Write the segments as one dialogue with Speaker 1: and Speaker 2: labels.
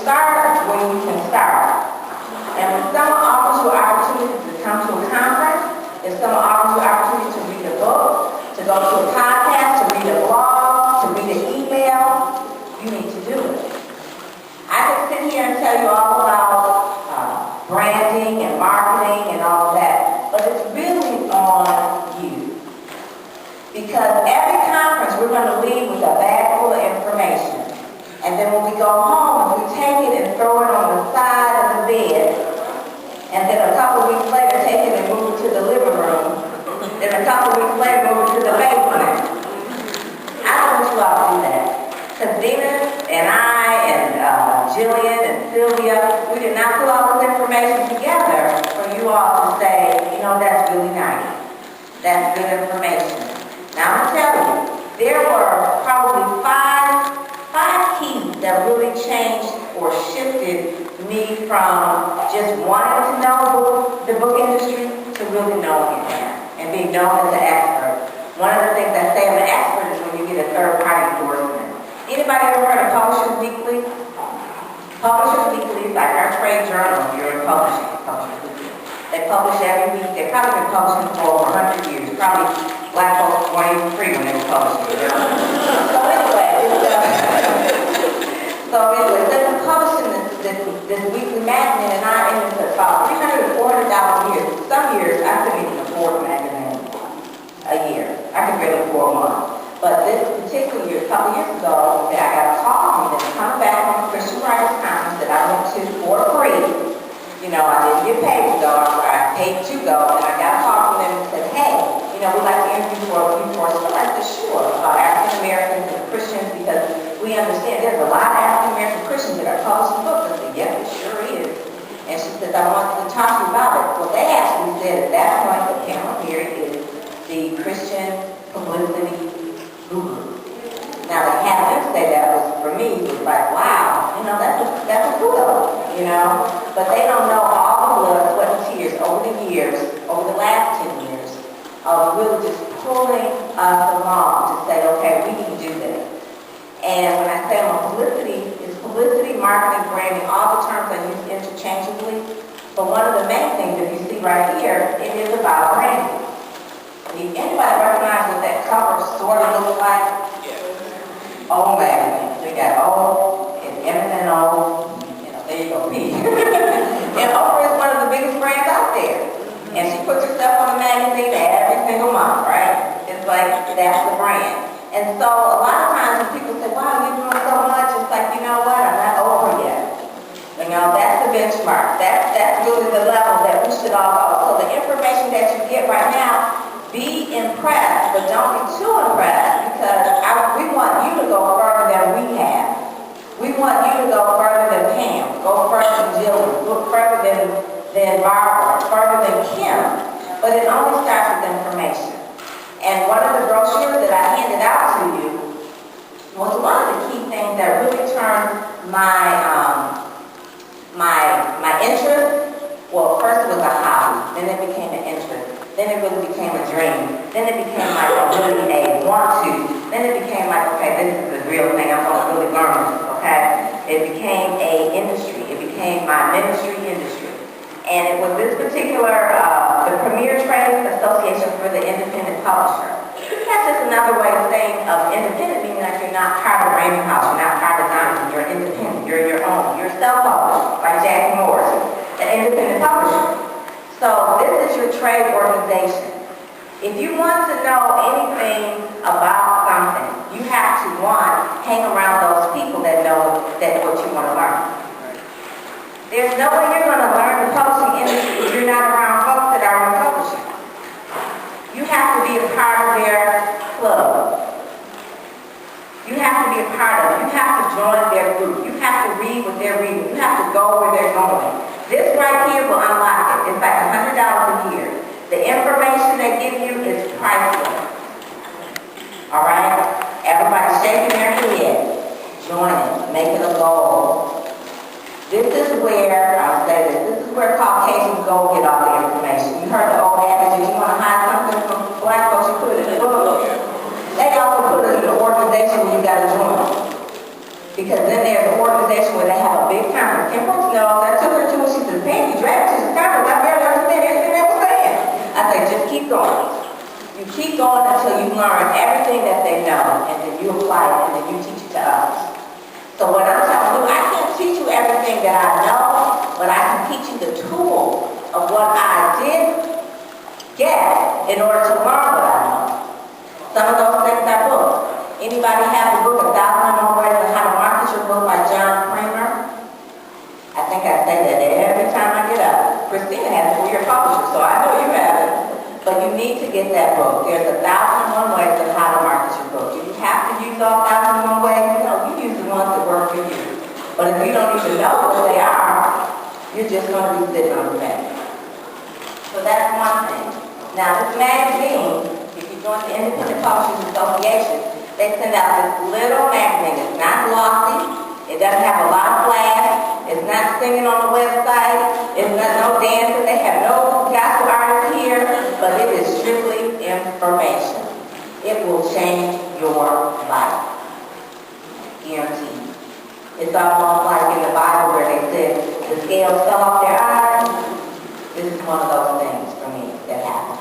Speaker 1: start is when you can start. And when someone offers you an opportunity to come to a conference, if someone offers you an opportunity to read a book, to go to a podcast, to read a blog, to read an email, you need to do it. I can sit here and tell you all about branding and marketing and all that, but it's really on you. Because every conference we're going to leave with a bag full of information. And then when we go home, we take it and throw it on the side of the bed. And then a couple weeks later, take it and move it to the living room. Then a couple weeks later, move it to the basement. I don't want you all to do that. Because Dina and I and Jillian and Sylvia, we did not put all this information together for you all to say, you know, that's really nice. That's good information. Now, I'm going to tell you, there were probably five keys that really changed or shifted me from just wanting to know the book industry to really knowing it now and being known as an expert. One of the things I say I'm an expert is when you get a third-party endorsement. Anybody ever heard of Publishers Weekly? Publishers Weekly is like our trade journal if you're in publishing. They publish every week. They've probably been publishing for over 100 years. Probably black folks weren't even free when they were publishing. You know? So anyway, they've been publishing this weekly magazine, and I ended up about $300 to $400 a year. Some years I couldn't even afford a magazine a year. I could barely afford one. But this particular year, a couple years ago, I got a call from them coming back from a Christian Writers Conference that I went to for free. You know, I didn't get paid to go, I paid to go, and I got a call from them and said, hey, you know, we'd like to interview for a few courses. I said, sure, about African Americans and Christians, because we understand there's a lot of African American Christians that are publishing books. I said, yeah, it sure is. And she says, I want to talk to you about it. Well, they actually said at that point that Pam Perry is the Christian publicity guru. Now, to have them say that was, for me, was like, wow, you know, that's a cool, you know. But they don't know all the blood, sweat, and tears over the years, over the last 10 years, of really just pulling us along to say, okay, we can do this. And when I say I'm a publicity, it's publicity, marketing, branding, all the terms I use interchangeably. But one of the main things that you see right here, it is about branding. Anybody recognize what that cover sort of looks like? O magazine. We got O and M and O. You know, there you go, P. And Oprah is one of the biggest brands out there. And she puts herself on the magazine every single month, right? It's like, that's the brand. And so a lot of times when people say, wow, you're doing so much, it's like, you know what, I'm not Oprah yet. You know, that's the benchmark. That's really the level that we should all go. So the information that you get right now, be impressed, but don't be too impressed, because we want you to go further than we have. We want you to go further than Pam, go further than Jillian, go further than Barbara, further than Kim. But it only starts with information. And one of the brochures that I handed out to you was one of the key things that really turned my interest. Well, first it was a hobby, then it became an interest. Then it really became a dream. Then it became like really a want to. Then it became like, okay, this is the real thing. I'm going to really learn this, okay? It became a industry. It became my ministry industry. And it was this particular, the Premier Trade Association for the Independent Publisher. That's just another way of saying of independent, meaning that you're not part of a branding house, you're not part of Diamond, you're independent, you're your own, you're self-published, like Jackie Morrison, an independent publisher. So this is your trade organization. If you want to know anything about something, you have to, one, hang around those people that know that what you want to learn. There's no way you're going to learn the publishing industry if you're not around folks that are in publishing. You have to be a part of their club. You have to be a part of it. You have to join their group. You have to read what they're reading. You have to go where they're going. This right here will unlock it. It's like $100 a year. The information they give you is priceless. All right? Everybody shaking their head. Join it. Make it a goal. This is where, I'll say this is where Caucasians go get all the information. You heard the old adage, if you want to hide something from black folks, you put it in the book. They also put it in the organization where you got to join. Because then there's an organization organization where they have a big conference. Kim Brooks knows, I took her to it, she said, "Pam, you dragged to the conference, I barely understand everything they were saying." I said, "Just keep going. You keep going until you learn everything that they know, and then you apply it, and then you teach it to others." So what I'm telling you, I can't teach you everything that I know, but I can teach you the tool of what I did get in order to learn what I know. Some of those things I booked. Anybody have the book, 1,001 Ways on How to Market Your Book by John Kramer? I think I say that every time I get up. Christina has it for your publisher, so I know you have it. But you need to get that book. There's 1,001 Ways on How to Market Your Book. Do you have to use all 1,001 ways? No, you use the ones that work for you. But if you don't even know what they are, you're just going to be sitting on the bench. So that's one thing. Now, this magazine, if you join the Independent Publishers Association, they send out this little magazine. It's not glossy. It doesn't have a lot of flash. It's not singing on the website. It's not no dancing. They have no gospel artists here. But it is strictly information. It will change your life. Guaranteed. It's almost like in the Bible where they said the scales fell off their eyes. This is one of those things for me that happened.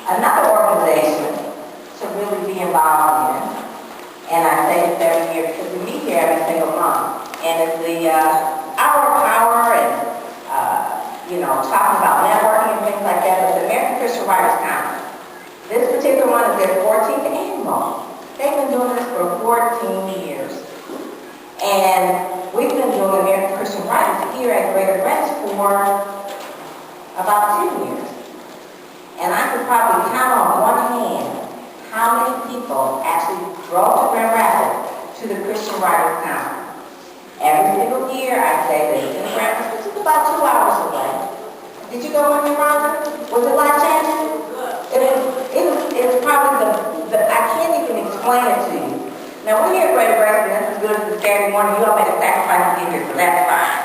Speaker 1: Another organization to really be involved in, and I say this every year because we meet here every single month, and it's the Hour of Power and, talking about networking and things like that, but the American Christian Writers Conference. This particular one is their 14th annual. They've been doing this for 14 years. And we've been doing American Christian Writers here at Greater Greenwich for about 2 years. And I could probably count on one hand how many people actually drove to Grand Rapids to the Christian Writers Conference. Every single year, I say that in Grand Rapids, which is about 2 hours away. Did you go with me, Rhonda? Was it life-changing? It was probably I can't even explain it to you. Now, we're here at Greater Grace, and that's as good as the Saturday morning. You all made a sacrifice to get here, so that's fine.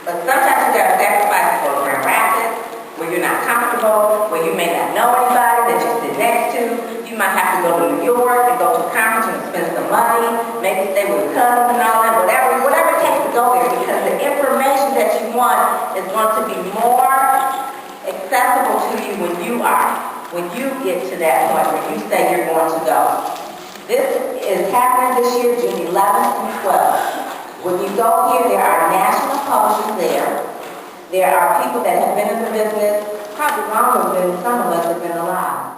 Speaker 1: But sometimes you got to sacrifice to go to Grand Rapids, where you're not comfortable, where you may not know anybody that you sit next to. You might have to go to New York and go to a conference and spend some money, maybe stay with your cousins and all that, whatever it takes to go there, because the information that you want is going to be more accessible to you when you get to that point where you say you're going to go. This is happening this year, June 11th and 12th. When you go here, there are national publishers there. There are people that have been in the business probably longer than some of us have been alive.